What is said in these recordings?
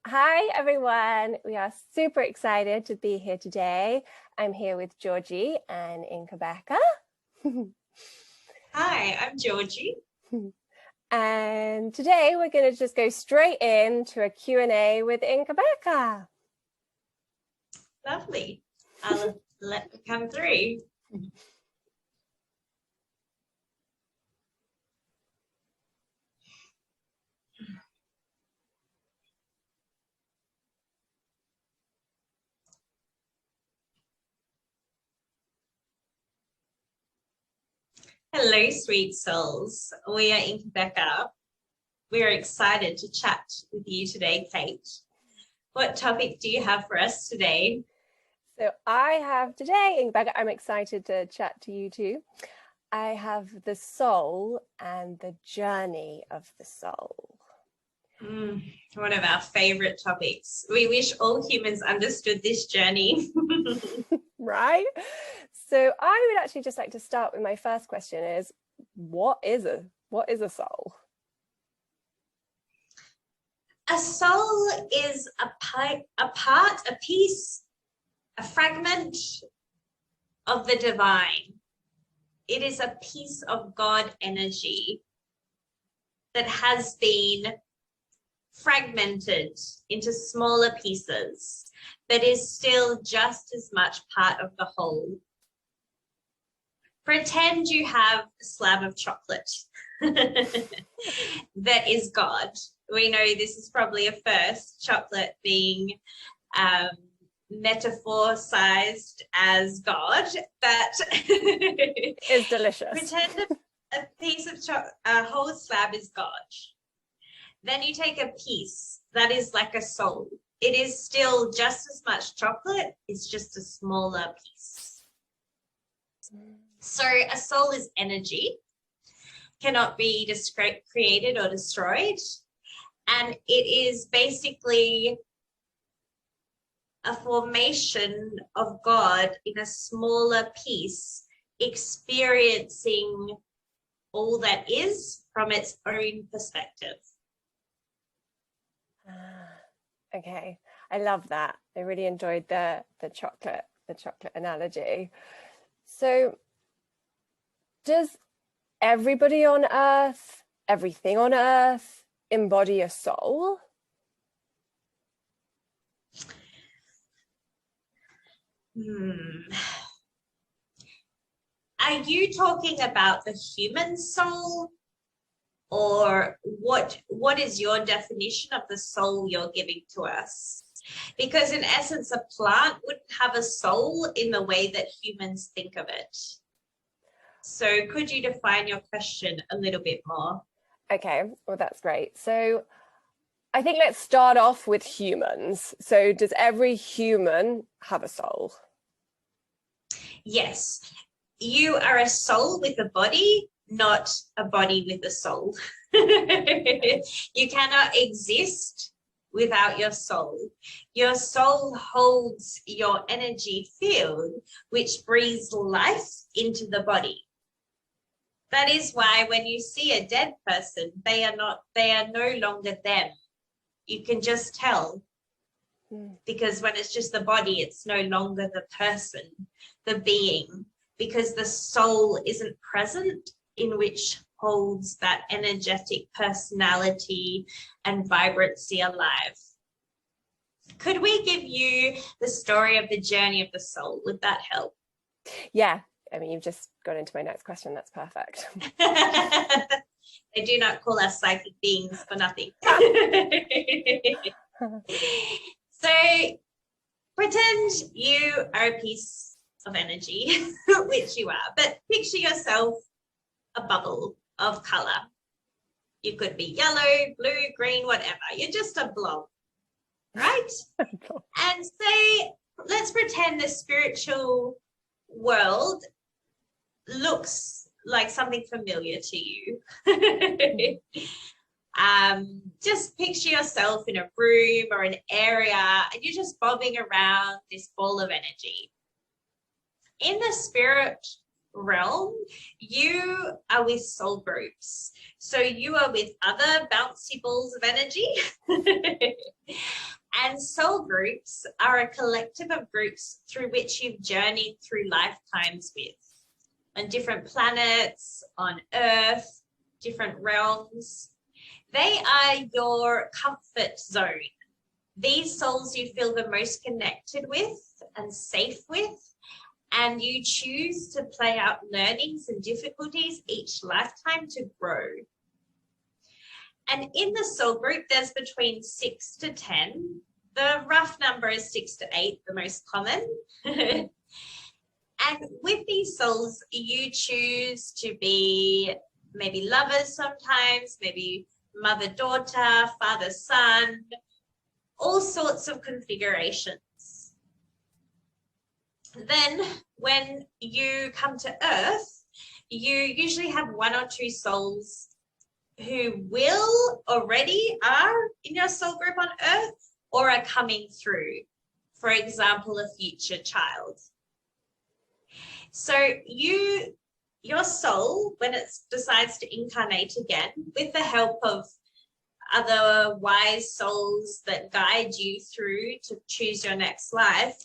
Hi, everyone. We are super excited to be here today. I'm here with Georgie and Inkebeka. Hi, I'm Georgie. And today we're going to just go straight into a Q&A with Inkebeka. Lovely. I'll let it come through. Hello, sweet souls. We are Inkebeka. We are excited to chat with you today, Kate. What topic do you have for us today? So I have today, Inkebeka, I'm excited to chat to you too. I have the soul and the journey of the soul. One of our favorite topics. We wish all humans understood this journey. Right? So I would actually just like to start with my first question is, what is a soul? A soul is a piece, a fragment of the divine. It is a piece of God energy that has been fragmented into smaller pieces, but is still just as much part of the whole. Pretend you have a slab of chocolate that is God. We know this is probably a first, chocolate being metaphor-sized as God, but It's delicious. Pretend a piece of chocolate, a whole slab is God. Then you take a piece that is like a soul. It is still just as much chocolate, it's just a smaller piece. So a soul is energy, cannot be created or destroyed. And it is basically a formation of God in a smaller piece, experiencing all that is from its own perspective. Okay, I love that. I really enjoyed the chocolate analogy. So does everybody on earth, everything on earth, embody a soul? Are you talking about the human soul, or what is your definition of the soul you're giving to us? Because in essence, a plant wouldn't have a soul in the way that humans think of it. So could you define your question a little bit more? Okay, well, that's great. So I think let's start off with humans. So does every human have a soul? Yes, you are a soul with a body, not a body with a soul. You cannot exist without your soul. Your soul holds your energy field, which breathes life into the body. That is why when you see a dead person, they are no longer them. You can just tell. Because when it's just the body, it's no longer the person, the being, because the soul isn't present, in which holds that energetic personality and vibrancy alive. Could we give you the story of the journey of the soul? Would that help? Yeah, I mean, you've just got into my next question. That's perfect. They do not call us psychic beings for nothing. So pretend you are a piece of energy, which you are, but picture yourself a bubble of color. You could be yellow, blue, green, whatever. You're just a blob, right? And say, let's pretend the spiritual world looks like something familiar to you. Just picture yourself in a room or an area, and you're just bobbing around this ball of energy. In the spirit realm, you are with soul groups. So you are with other bouncy balls of energy. And soul groups are a collective of groups through which you've journeyed through lifetimes with, on different planets, on Earth, different realms. They are your comfort zone. These souls you feel the most connected with and safe with, and you choose to play out learnings and difficulties each lifetime to grow. And in the soul group, there's between 6 to 10. The rough number is 6 to 8, the most common. And with these souls, you choose to be maybe lovers sometimes, maybe mother-daughter, father-son, all sorts of configurations. Then when you come to Earth, you usually have 1 or 2 souls who will already are in your soul group on Earth or are coming through. For example, a future child. So your soul, when it decides to incarnate again, with the help of other wise souls that guide you through to choose your next life,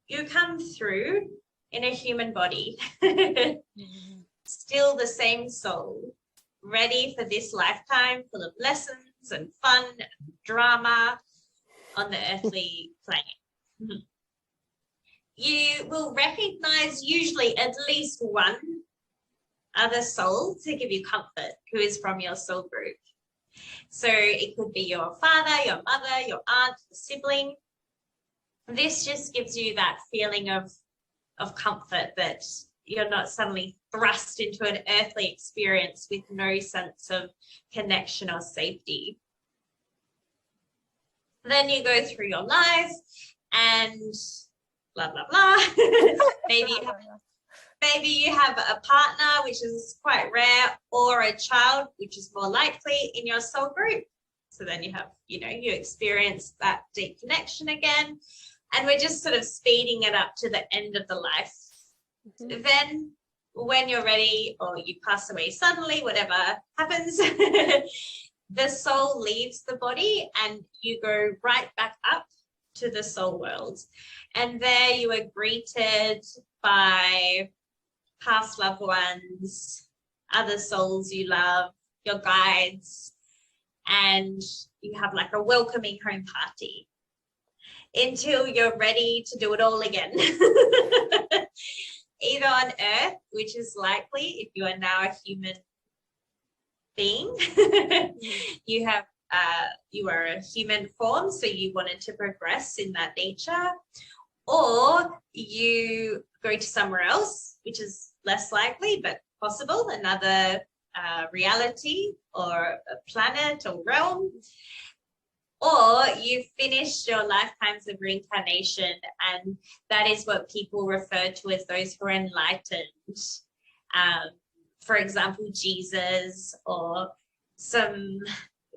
you come through in a human body. Still the same soul, ready for this lifetime full of lessons and fun and drama on the earthly plane. You will recognize usually at least one other soul to give you comfort who is from your soul group. So it could be your father, your mother, your aunt, a sibling. This just gives you that feeling of comfort, that you're not suddenly thrust into an earthly experience with no sense of connection or safety. Then you go through your life and blah, blah, blah. Maybe you have a partner, which is quite rare, or a child, which is more likely in your soul group. So then you have, you experience that deep connection again. And we're just sort of speeding it up to the end of the life. Mm-hmm. Then when you're ready, or you pass away suddenly, whatever happens, the soul leaves the body and you go right back up to the soul world. And there you are greeted by past loved ones, other souls you love, your guides, and you have like a welcoming home party until you're ready to do it all again. Either on Earth, which is likely if you are now a human being, you are a human form, so you wanted to progress in that nature, or you go to somewhere else, which is less likely but possible, another reality or a planet or realm, or you've finished your lifetimes of reincarnation, and that is what people refer to as those who are enlightened. For example, Jesus, or some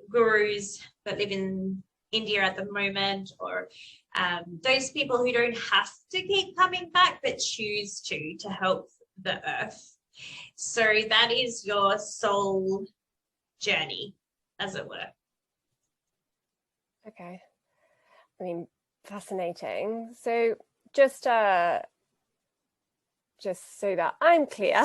gurus that live in India at the moment, or those people who don't have to keep coming back but choose to help the earth. So that is your soul journey, as it were. Okay. I mean, fascinating. So just so that I'm clear,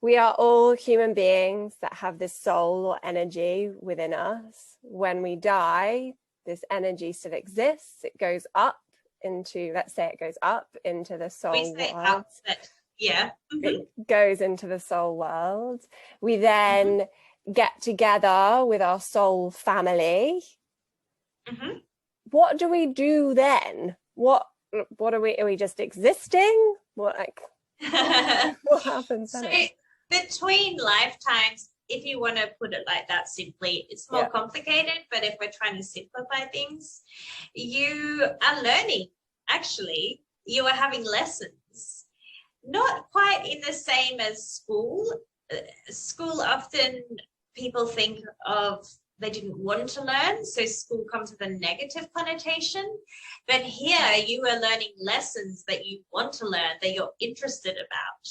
we are all human beings that have this soul or energy within us. When we die, this energy still exists. It goes up into, let's say it goes up into the soul world. Up, yeah. It goes into the soul world. We then get together with our soul family. What do we do then? What are we just existing? What happens then? So between lifetimes, if you want to put it like that simply, it's more complicated, but if we're trying to simplify things, you are learning. Actually, you are having lessons, not quite in the same as school. School, often people think of they didn't want to learn. So school comes with a negative connotation. But here you are learning lessons that you want to learn, that you're interested about.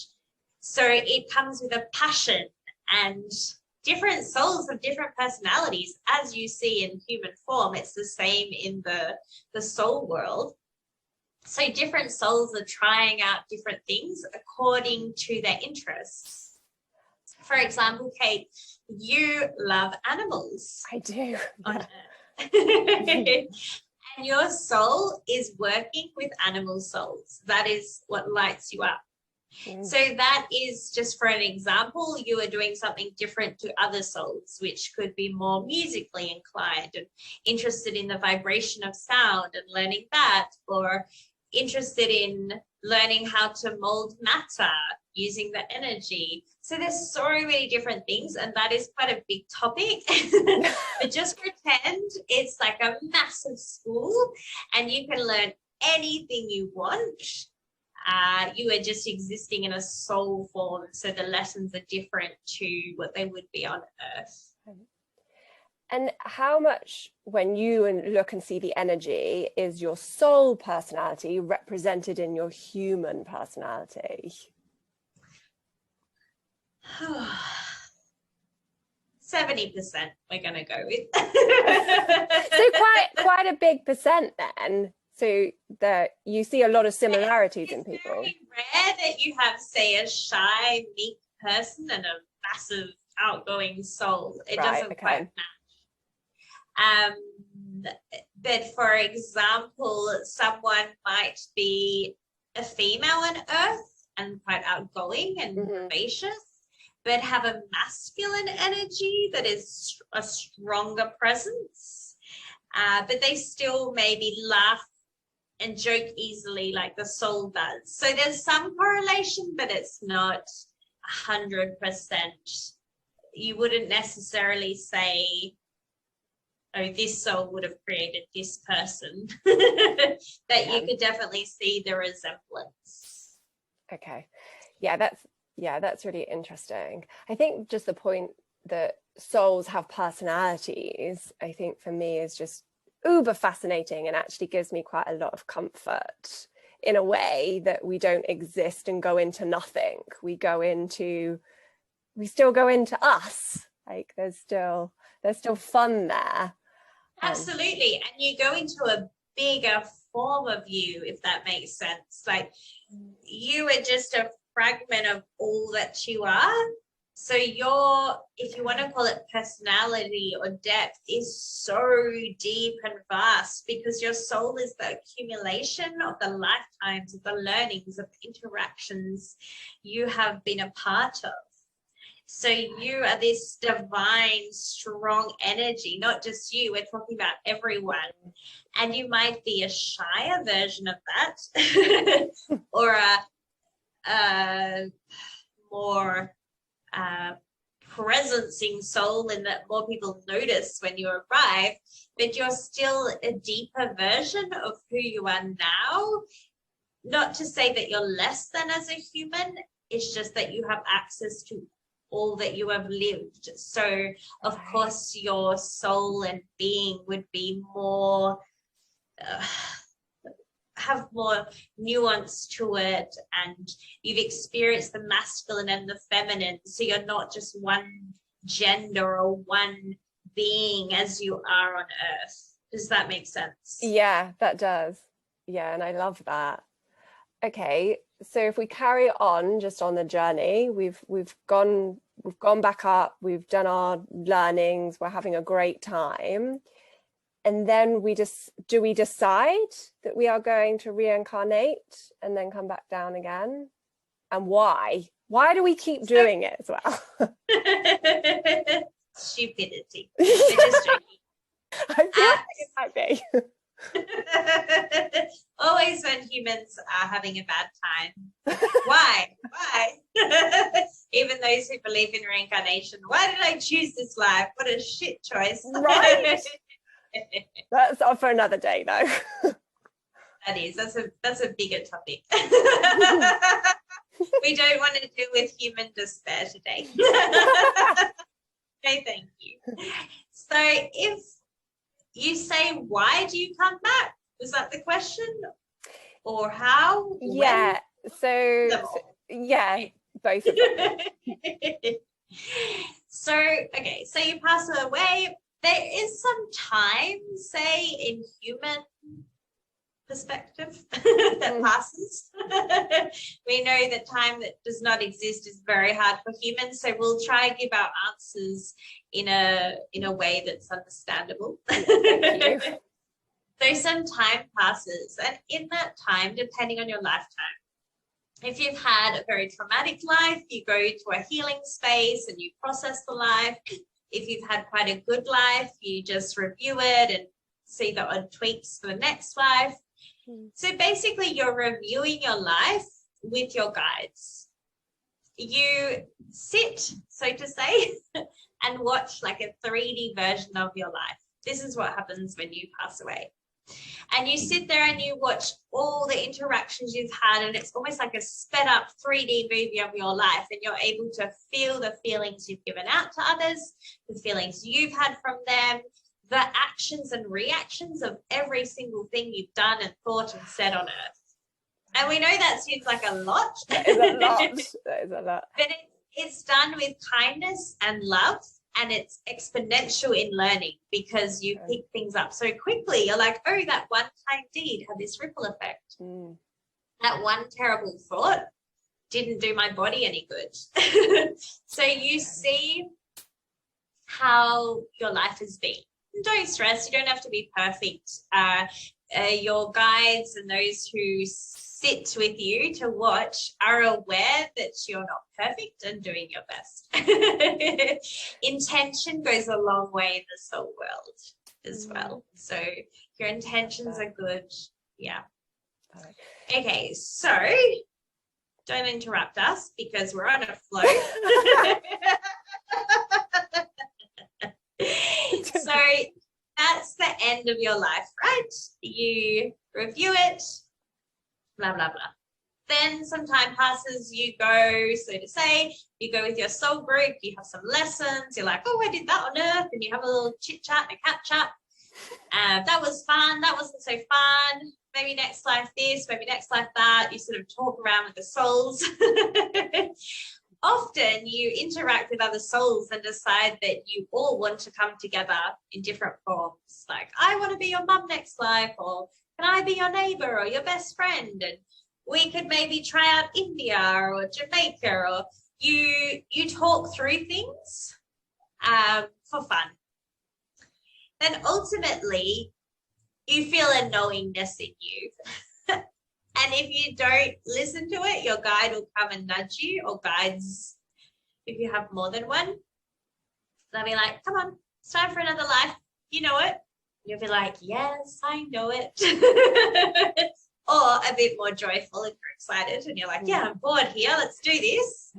So it comes with a passion, and different souls have different personalities, as you see in human form. It's the same in the soul world. So different souls are trying out different things according to their interests. For example, Kate, you love animals. I do. On Earth. And your soul is working with animal souls. That is what lights you up. So that is just for an example. You are doing something different to other souls, which could be more musically inclined and interested in the vibration of sound and learning that, or interested in learning how to mold matter using the energy. So there's so many different things, and that is quite a big topic. But just pretend it's like a massive school and you can learn anything you want. You are just existing in a soul form, so the lessons are different to what they would be on Earth. And how much, when you look and see the energy, is your soul personality represented in your human personality? 70% we're going to go with. So quite a big percent then. So that you see a lot of similarities in people. It's very rare that you have, say, a shy, meek person and a massive, outgoing soul. It doesn't quite match. But for example, someone might be a female on Earth and quite outgoing and vivacious, but have a masculine energy that is a stronger presence. But they still maybe laugh and joke easily like the soul does. So there's some correlation, but it's not 100%. You wouldn't necessarily say, oh, this soul would have created this person. That you could definitely see the resemblance. Okay. Yeah, that's really interesting. I think just the point that souls have personalities, I think for me is just uber fascinating, and actually gives me quite a lot of comfort in a way that we don't exist and go into nothing. We still go into us. Like there's still fun there. Absolutely. And you go into a bigger form of you, if that makes sense. Like you are just a fragment of all that you are. So your, if you want to call it personality or depth, is so deep and vast, because your soul is the accumulation of the lifetimes, of the learnings, of the interactions you have been a part of. So you are this divine, strong energy, not just you, we're talking about everyone. And you might be a shyer version of that or a more presencing soul, in that more people notice when you arrive, but you're still a deeper version of who you are now. Not to say that you're less than as a human, it's just that you have access to all that you have lived. So of course your soul and being would be more have more nuance to it, and you've experienced the masculine and the feminine, so you're not just one gender or one being as you are on Earth. Does that make sense? Yeah, that does. Yeah, and I love that. Okay, so if we carry on just on the journey, we've gone back up, we've done our learnings, we're having a great time. And then do we decide that we are going to reincarnate and then come back down again? And why? Why do we keep doing it as well? Stupidity. We're just joking. I feel like it might be. Always when humans are having a bad time. Why? Even those who believe in reincarnation, why did I choose this life? What a shit choice. Right. That's all for another day though. That's a bigger topic. We don't want to deal with human despair today. Okay, thank you. So if you say, why do you come back? Was that the question? Or how? Yeah. So yeah, both of them. So, okay, so you pass away. There is some time, say, in human perspective that passes. We know that time that does not exist is very hard for humans, so we'll try and give our answers in a way that's understandable. Thank you. So some time passes, and in that time, depending on your lifetime, if you've had a very traumatic life, you go to a healing space and you process the life. If you've had quite a good life, you just review it and see the odd tweaks for the next life. So basically, you're reviewing your life with your guides. You sit, so to say, and watch like a 3D version of your life. This is what happens when you pass away. And you sit there and you watch all the interactions you've had, and it's almost like a sped up 3D movie of your life, and you're able to feel the feelings you've given out to others, the feelings you've had from them, the actions and reactions of every single thing you've done and thought and said on earth. And we know that seems like a lot. That is a lot. That is a lot. But it's done with kindness and love, and it's exponential in learning because you pick things up so quickly. You're like, oh, that one kind deed had this ripple effect. That one terrible thought didn't do my body any good. So you see how your life has been. Don't stress, you don't have to be perfect. Your guides and those who sit with you to watch are aware that you're not perfect and doing your best. Intention goes a long way in the soul world as well. So your intentions are good. Yeah. Okay, so don't interrupt us because we're on a flow. So that's the end of your life, right? You review it, blah, blah, blah. Then some time passes, you go, so to say, you go with your soul group, you have some lessons, you're like, oh, I did that on Earth, and you have a little chit chat and a catch up. That was fun, that wasn't so fun, maybe next life this, maybe next life that. You sort of talk around with the souls. Often you interact with other souls and decide that you all want to come together in different forms. Like, I want to be your mum next life, or can I be your neighbor or your best friend? And we could maybe try out India or Jamaica, or you talk through things for fun. Then ultimately, you feel a knowingness in you. And if you don't listen to it, your guide will come and nudge you, or guides, if you have more than one. They'll be like, come on, it's time for another life. You know it. You'll be like, yes, I know it. Or a bit more joyful and you're excited and you're like, yeah, I'm bored here. Let's do this.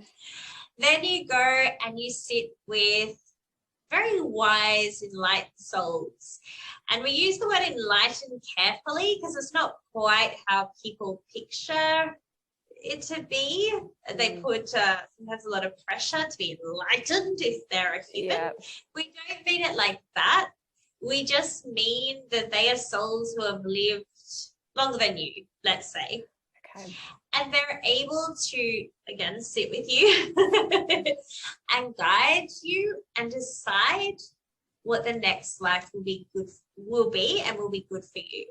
Then you go and you sit with very wise, enlightened souls. And we use the word enlightened carefully because it's not quite how people picture it to be. They put sometimes a lot of pressure to be enlightened if they're a human. Yeah. We don't mean it like that. We just mean that they are souls who have lived longer than you, let's say. Okay. And they're able to, again, sit with you and guide you and decide what the next life will be and will be good for you.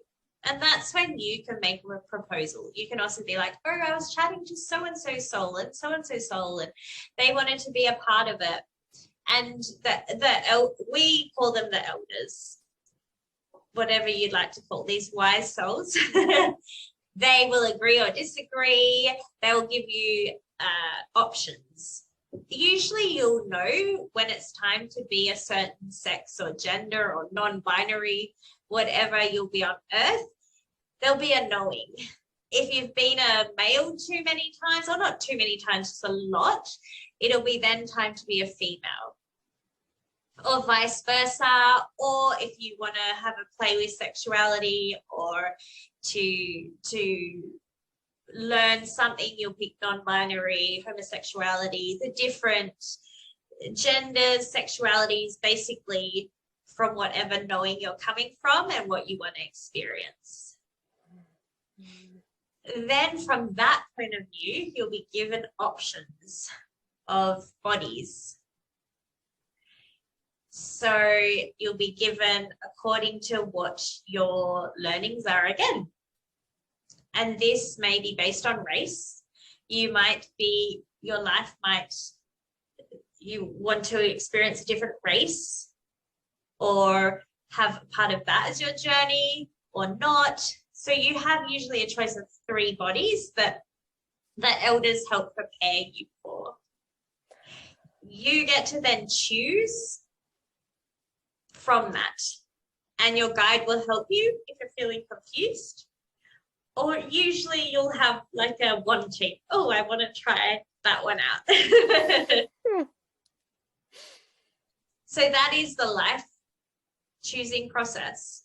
And that's when you can make a proposal. You can also be like, oh, I was chatting to so-and-so soul and so-and-so soul, and they wanted to be a part of it. And we call them the elders, whatever you'd like to call these wise souls. They will agree or disagree. They will give you options. Usually you'll know when it's time to be a certain sex or gender or non-binary, whatever you'll be on Earth. There'll be a knowing. If you've been a male too many times, or not too many times, just a lot, it'll be then time to be a female. Or vice versa, or if you want to have a play with sexuality or to learn something, you'll pick non-binary, homosexuality, the different genders, sexualities, basically from whatever knowing you're coming from and what you want to experience. Then from that point of view, you'll be given options of bodies. So you'll be given according to what your learnings are again. And this may be based on race. You might be, your life might, you want to experience a different race or have part of that as your journey or not. So you have usually a choice of 3 bodies that the elders help prepare you for. You get to then choose from that, and your guide will help you if you're feeling confused. Or usually you'll have like a wanting, oh, I want to try that one out. So that is the life choosing process.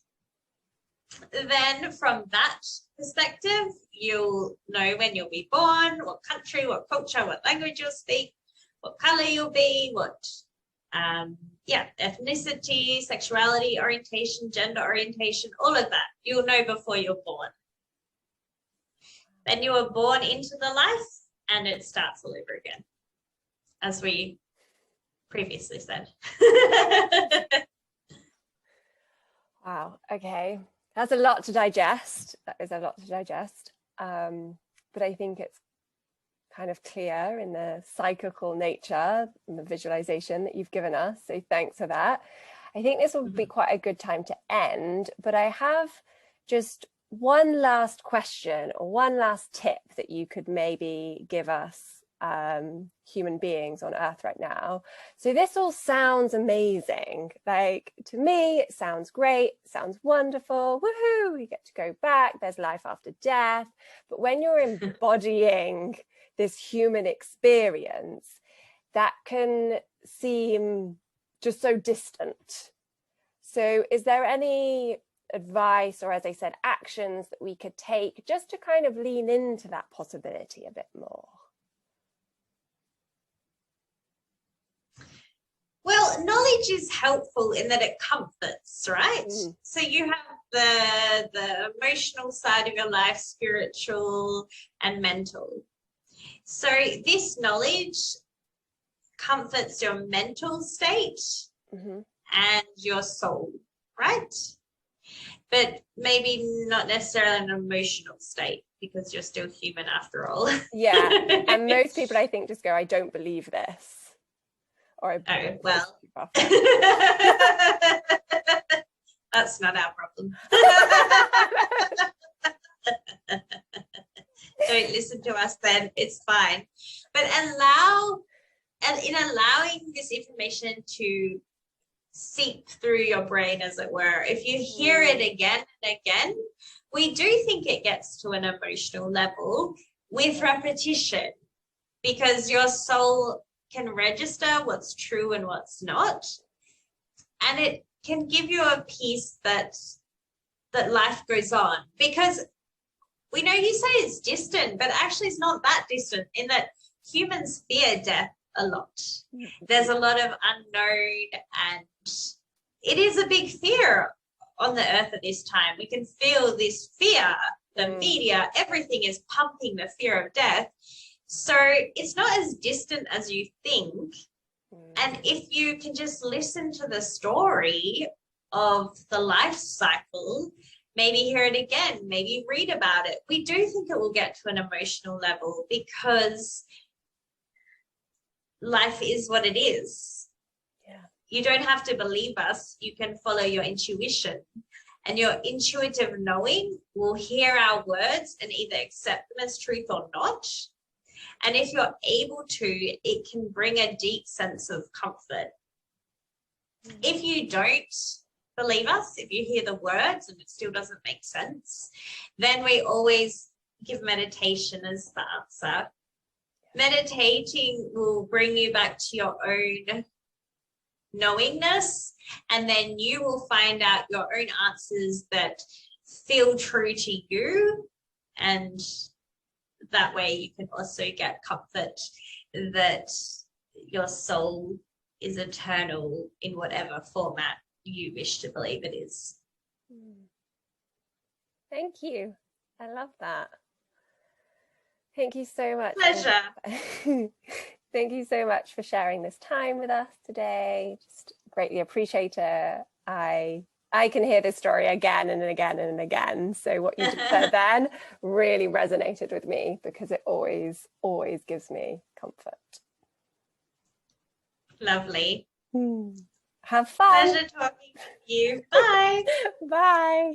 Then from that perspective, you'll know when you'll be born, what country, what culture, what language you'll speak, what color you'll be, what ethnicity, sexuality, orientation, gender orientation, all of that. You'll know before you're born. Then you are born into the life and it starts all over again, as we previously said. Wow. Okay. That's a lot to digest. That is a lot to digest. But I think it's kind of clear in the cyclical nature and the visualization that you've given us. So thanks for that. I think this will be quite a good time to end, but I have just one last question or one last tip that you could maybe give us human beings on Earth right now. So this all sounds amazing. Like, to me, it sounds great, sounds wonderful. Woohoo, we get to go back, there's life after death. But when you're embodying this human experience, that can seem just so distant. So is there any advice, or as I said, actions that we could take just to kind of lean into that possibility a bit more? Well, knowledge is helpful in that it comforts, right? So you have the emotional side of your life, spiritual and mental. So this knowledge comforts your mental state and your soul, right? But maybe not necessarily an emotional state, because you're still human after all. Yeah, and most people, I think, just go, I don't believe this. Or oh, well. That's not our problem. Don't listen to us then, it's fine. But in allowing this information to seep through your brain, as it were, if you hear it again and again, we do think it gets to an emotional level with repetition, because your soul can register what's true and what's not, and it can give you a peace that life goes on. Because we know you say it's distant, but actually it's not that distant, in that humans fear death a lot. There's a lot of unknown, and it is a big fear on the earth at this time. We can feel this fear. The media, everything is pumping the fear of death. So it's not as distant as you think. And if you can just listen to the story of the life cycle, maybe hear it again, maybe read about it, we do think it will get to an emotional level, because life is what it is. Yeah. You don't have to believe us. You can follow your intuition, and your intuitive knowing will hear our words and either accept them as truth or not. And if you're able to, it can bring a deep sense of comfort. If you don't believe us, if you hear the words and it still doesn't make sense, then we always give meditation as the answer. Meditating will bring you back to your own knowingness, and then you will find out your own answers that feel true to you, and that way you can also get comfort that your soul is eternal in whatever format you wish to believe it is. Thank you. I love that. Thank you so much. Pleasure. Thank you so much for sharing this time with us today. Just greatly appreciate it. I can hear this story again and again and again. So what you just said then really resonated with me, because it always gives me comfort. Lovely. Have fun. Pleasure talking with you. Bye. Bye.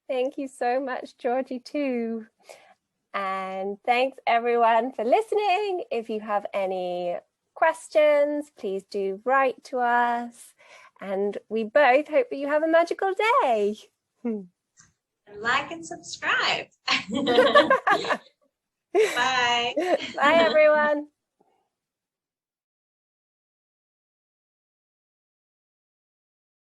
Thank you so much, Georgie, too. And thanks everyone for listening. If you have any questions, please do write to us. And we both hope that you have a magical day. Like and subscribe. Bye. Bye, everyone.